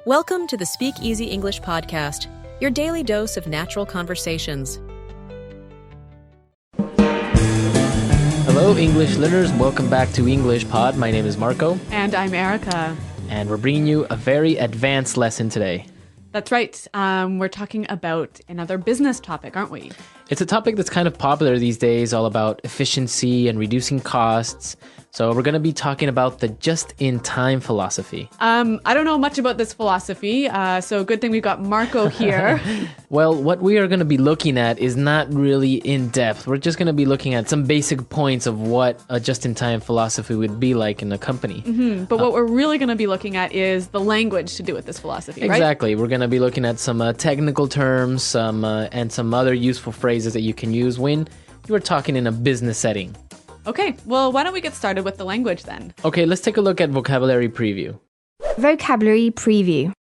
Welcome to the SpeakEasy English podcast, your daily dose of natural conversations. Hello, English learners. Welcome back to English Pod. My name is Marco. And I'm Erica. And we're bringing you a very advanced lesson today. That's right. We're talking about another business topic, aren't we? It's a topic that's kind of popular these days, all about efficiency and reducing costs. So we're going to be talking about the just-in-time philosophy. I don't know much about this philosophy, so good thing we've got Marco here. Well, what we are going to be looking at is not really in-depth. We're just going to be looking at some basic points of what a just-in-time philosophy would be like in a company. Mm-hmm. But what we're really going to be looking at is the language to do with this philosophy, right? Exactly. We're going to be looking at some technical terms and some other useful phrases that you can use when you are talking in a business setting. Okay, well, why don't we get started with the language then? Okay, let's take a look at vocabulary preview. Vocabulary preview.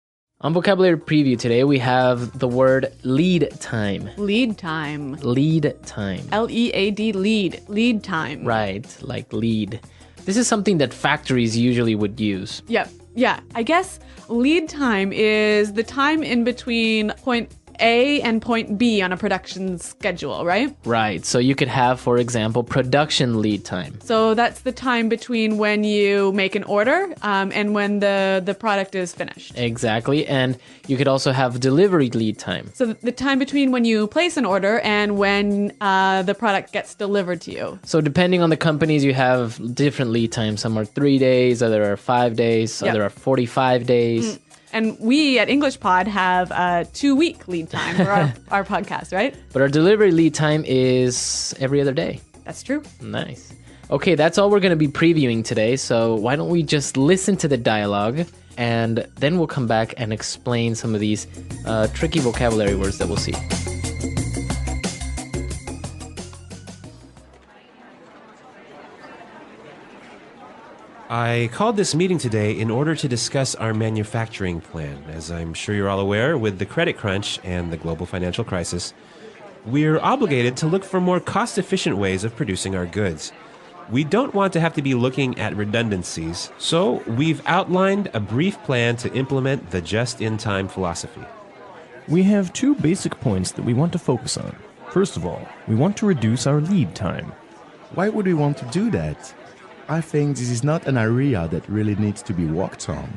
On vocabulary preview today, we have the word lead time. Lead time. Lead time. L-E-A-D, lead. Lead time. Right, like lead. This is something that factories usually would use. Yep. Yeah, I guess lead time is the time in between point A and point B on a production schedule, right? Right. So you could have, for example, production lead time. So that's the time between when you make an order and when the product is finished. Exactly. And you could also have delivery lead time. So the time between when you place an order and when the product gets delivered to you. So depending on the companies, you have different lead times. Some are 3 days, other are 5 days, Yep. other are 45 days. And we at English Pod have a 2-week lead time for our podcast, right? But our delivery lead time is every other day. That's true. Nice. Okay, that's all we're going to be previewing today. So why don't we just listen to the dialogue and then we'll come back and explain some of these tricky vocabulary words that we'll see. I called this meeting today in order to discuss our manufacturing plan. As I'm sure you're all aware, with the credit crunch and the global financial crisis, we're obligated to look for more cost-efficient ways of producing our goods. We don't want to have to be looking at redundancies, so we've outlined a brief plan to implement the just-in-time philosophy. We have 2 basic points that we want to focus on. First of all, we want to reduce our lead time. Why would we want to do that? I think this is not an area that really needs to be worked on.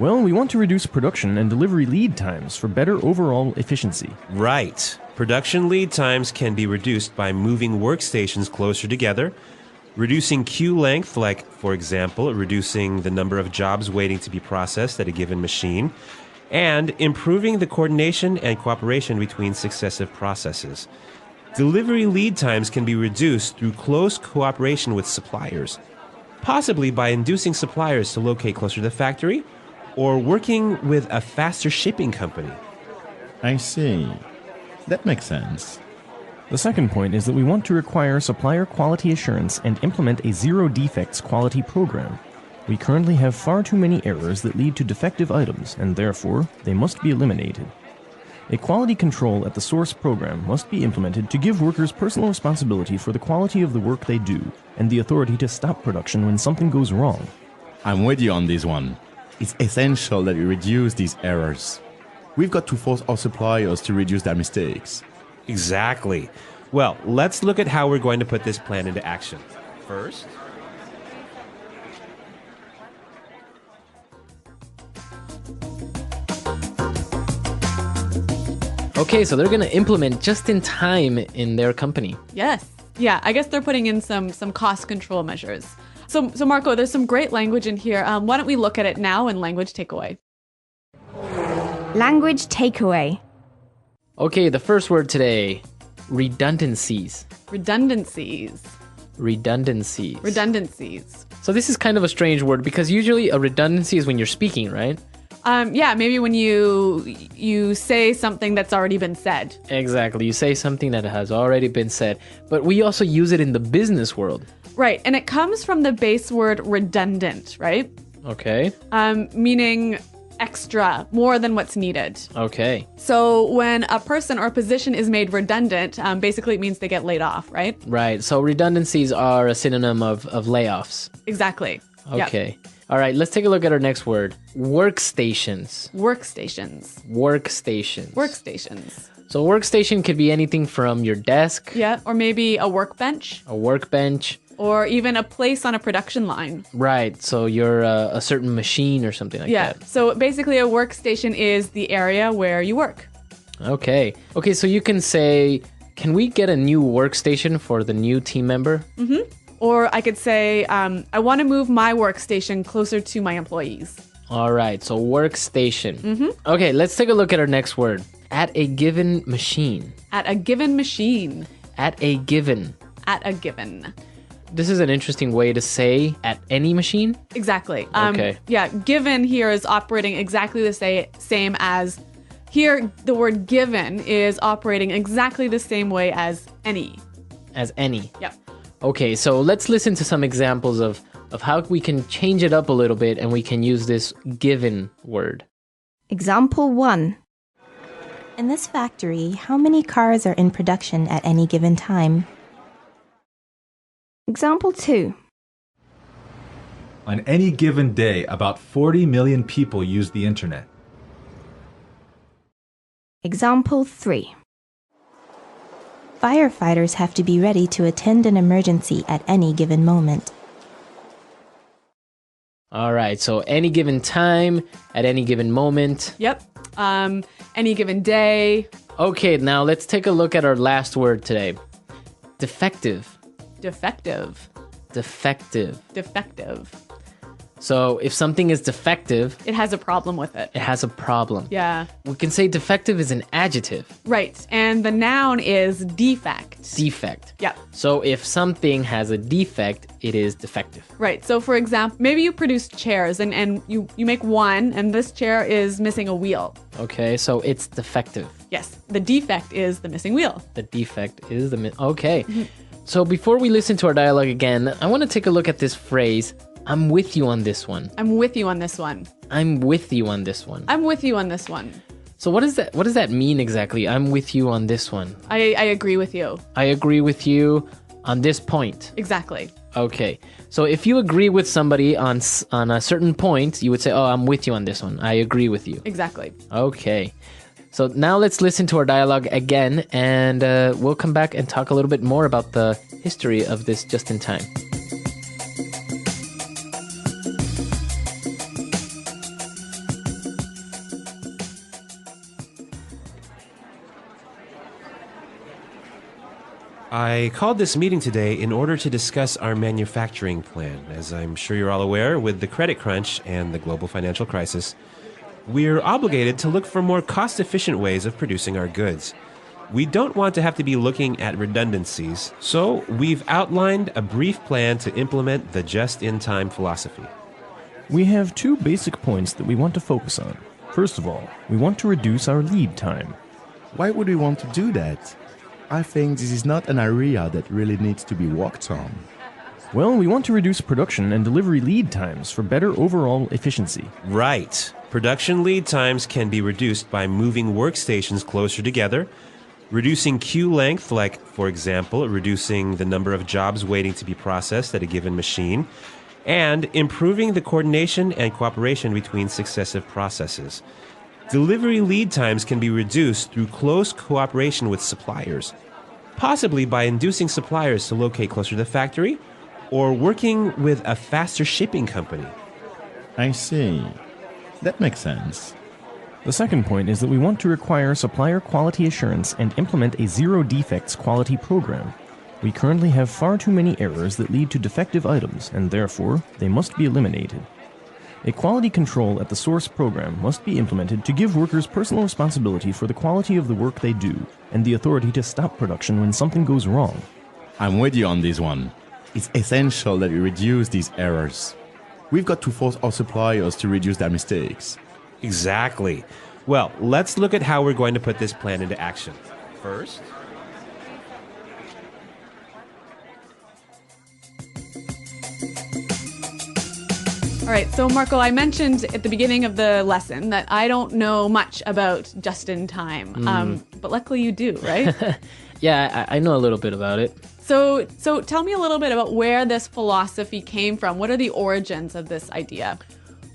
Well, we want to reduce production and delivery lead times for better overall efficiency. Right. Production lead times can be reduced by moving workstations closer together, reducing queue length, like, for example, reducing the number of jobs waiting to be processed at a given machine, and improving the coordination and cooperation between successive processes. Delivery lead times can be reduced through close cooperation with suppliers, possibly by inducing suppliers to locate closer to the factory or working with a faster shipping company. I see. That makes sense. The second point is that we want to require supplier quality assurance and implement a zero defects quality program. We currently have far too many errors that lead to defective items, and therefore, they must be eliminated. A quality control at the source program must be implemented to give workers personal responsibility for the quality of the work they do and the authority to stop production when something goes wrong. I'm with you on this one. It's essential that we reduce these errors. We've got to force our suppliers to reduce their mistakes. Exactly. Well, let's look at how we're going to put this plan into action. First, Okay, so they're going to implement just-in-time in their company. Yes. Yeah, I guess they're putting in some cost control measures. So Marco, there's some great language in here. Why don't we look at it now in language takeaway? Language takeaway. Okay, the first word today, redundancies. Redundancies. Redundancies. Redundancies. So this is kind of a strange word because usually a redundancy is when you're speaking, right? Yeah, maybe when you say something that's already been said. Exactly. You say something that has already been said. But we also use it in the business world. Right. And it comes from the base word redundant, right? Okay. Meaning extra, more than what's needed. Okay. So when a person or a position is made redundant, basically it means they get laid off, right? Right. So redundancies are a synonym of layoffs. Exactly. Okay. Yep. All right, let's take a look at our next word. Workstations. Workstations. Workstations. Workstations. So workstation could be anything from your desk, Yeah, or maybe a workbench, a workbench. or even a place on a production line. Right, so you're a certain machine or something like Yeah, that. so basically a workstation is the area where you work. Okay, so you can say, can we get a new workstation for the new team member? Or I could say, I want to move my workstation closer to my employees. All right, so workstation. Okay, let's take a look at our next word. At a given machine. At a given machine. At a given. At a given. This is an interesting way to say at any machine. Exactly. Okay. Yeah, given here is operating exactly the same as here. The word given is operating exactly the same way as any. As any. Yep. Okay, so let's listen to some examples of how we can change it up a little bit and we can use this given word. Example 1. In this factory, how many cars are in production at any given time? Example 2. On any given day, about 40 million people use the internet. Example 3. Firefighters have to be ready to attend an emergency at any given moment. All right, so any given time, at any given moment. Yep. Any given day. Okay, now let's take a look at our last word today. Defective. Defective. Defective. Defective. So if something is defective, It has a problem with it. it has a problem. Yeah. We can say defective is an adjective. Right. And the noun is defect. Defect. Yep. So if something has a defect, it is defective. Right. So for example, maybe you produce chairs and you make one and this chair is missing a wheel. Okay, so it's defective. Yes. The defect is the missing wheel. The defect is the... Okay. So before we listen to our dialogue again, I want to take a look at this phrase, I'm with you on this one. I'm with you on this one. I'm with you on this one. I'm with you on this one. So what does that mean exactly? I'm with you on this one. I agree with you. I agree with you on this point. Exactly. Okay. So if you agree with somebody on a certain point, you would say, oh, I'm with you on this one. I agree with you. Exactly. Okay. So now let's listen to our dialogue again, and we'll come back and talk a little bit more about the history of this just in time. I called this meeting today in order to discuss our manufacturing plan. As I'm sure you're all aware, with the credit crunch and the global financial crisis, we're obligated to look for more cost-efficient ways of producing our goods. We don't want to have to be looking at redundancies, so we've outlined a brief plan to implement the just-in-time philosophy. We have two basic points that we want to focus on. First of all, we want to reduce our lead time. Why would we want to do that? I think this is not an area that really needs to be worked on. Well, we want to reduce production and delivery lead times for better overall efficiency. Right. Production lead times can be reduced by moving workstations closer together, reducing queue length, like, for example, reducing the number of jobs waiting to be processed at a given machine, and improving the coordination and cooperation between successive processes. Delivery lead times can be reduced through close cooperation with suppliers, possibly by inducing suppliers to locate closer to the factory or working with a faster shipping company. I see. That makes sense. The second point is that we want to require supplier quality assurance and implement a zero defects quality program. We currently have far too many errors that lead to defective items, and therefore, they must be eliminated. A quality control at the source program must be implemented to give workers personal responsibility for the quality of the work they do, and the authority to stop production when something goes wrong. I'm with you on this one. It's essential that we reduce these errors. We've got to force our suppliers to reduce their mistakes. Exactly. Well, let's look at how we're going to put this plan into action. First, All right, so Marco, I mentioned at the beginning of the lesson that I don't know much about just in time, but luckily you do, right? Yeah, I know a little bit about it. So tell me a little bit about where this philosophy came from. What are the origins of this idea?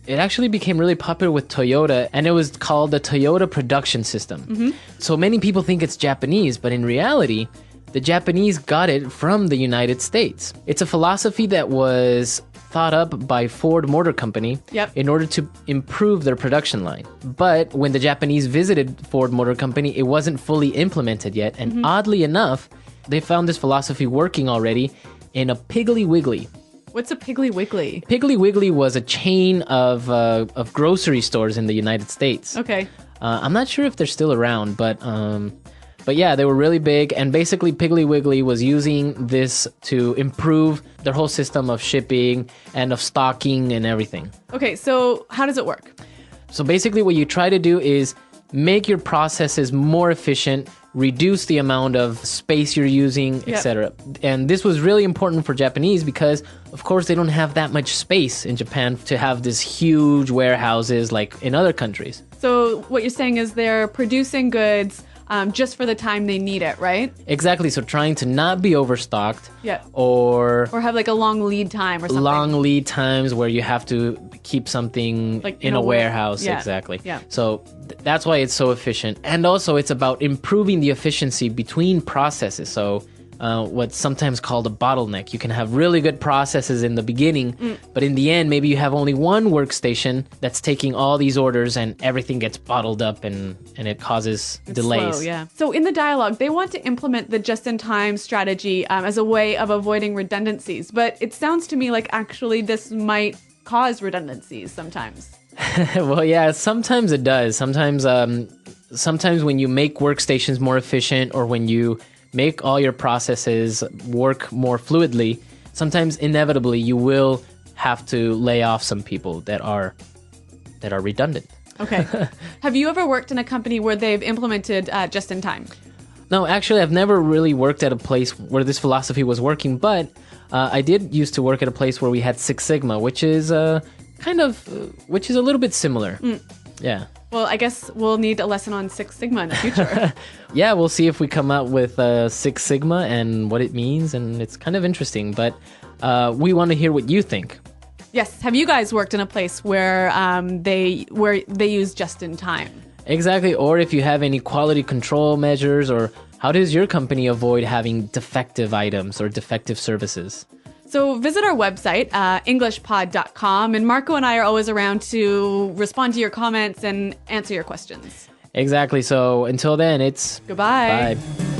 It actually became really popular with Toyota, and it was called the Toyota production system. So many people think it's Japanese, but in reality, the Japanese got it from the United States. It's a philosophy that was thought up by Ford Motor Company in order to improve their production line. But when the Japanese visited Ford Motor Company, it wasn't fully implemented yet. And oddly enough, they found this philosophy working already in a Piggly Wiggly. What's a Piggly Wiggly? Piggly Wiggly was a chain of grocery stores in the United States. Okay. I'm not sure if they're still around, but yeah, they were really big. And basically, Piggly Wiggly was using this to improve their whole system of shipping and of stocking and everything. Okay, so how does it work? So basically, what you try to do is make your processes more efficient, reduce the amount of space you're using, etc. And this was really important for Japanese because, of course, they don't have that much space in Japan to have this huge warehouses like in other countries. So what you're saying is they're producing goods just for the time they need it, right? Exactly. So trying to not be overstocked. Yeah. Or have like a long lead time or something. Long lead times where you have to keep something like in a warehouse. Yeah. Exactly. Yeah. So that's why it's so efficient. And also it's about improving the efficiency between processes. So what's sometimes called a bottleneck. You can have really good processes in the beginning, but in the end, maybe you have only one workstation that's taking all these orders and everything gets bottled up and it causes delays. Slow, yeah. So in the dialogue, they want to implement the just-in-time strategy as a way of avoiding redundancies. But it sounds to me like actually this might cause redundancies sometimes. Well, yeah, sometimes it does. Sometimes when you make workstations more efficient or when you make all your processes work more fluidly, sometimes inevitably you will have to lay off some people that are redundant. Okay. Have you ever worked in a company where they've implemented just in time? No, actually, I've never really worked at a place where this philosophy was working, but I did used to work at a place where we had Six Sigma, which is a little bit similar. Yeah. Well, I guess we'll need a lesson on Six Sigma in the future. Yeah, we'll see if we come out with Six Sigma and what it means, and it's kind of interesting, but we want to hear what you think. Yes. Have you guys worked in a place where they use just in time? Exactly. Or if you have any quality control measures, or how does your company avoid having defective items or defective services? So visit our website, englishpod.com, and Marco and I are always around to respond to your comments and answer your questions. Exactly. So until then, it's goodbye. Bye.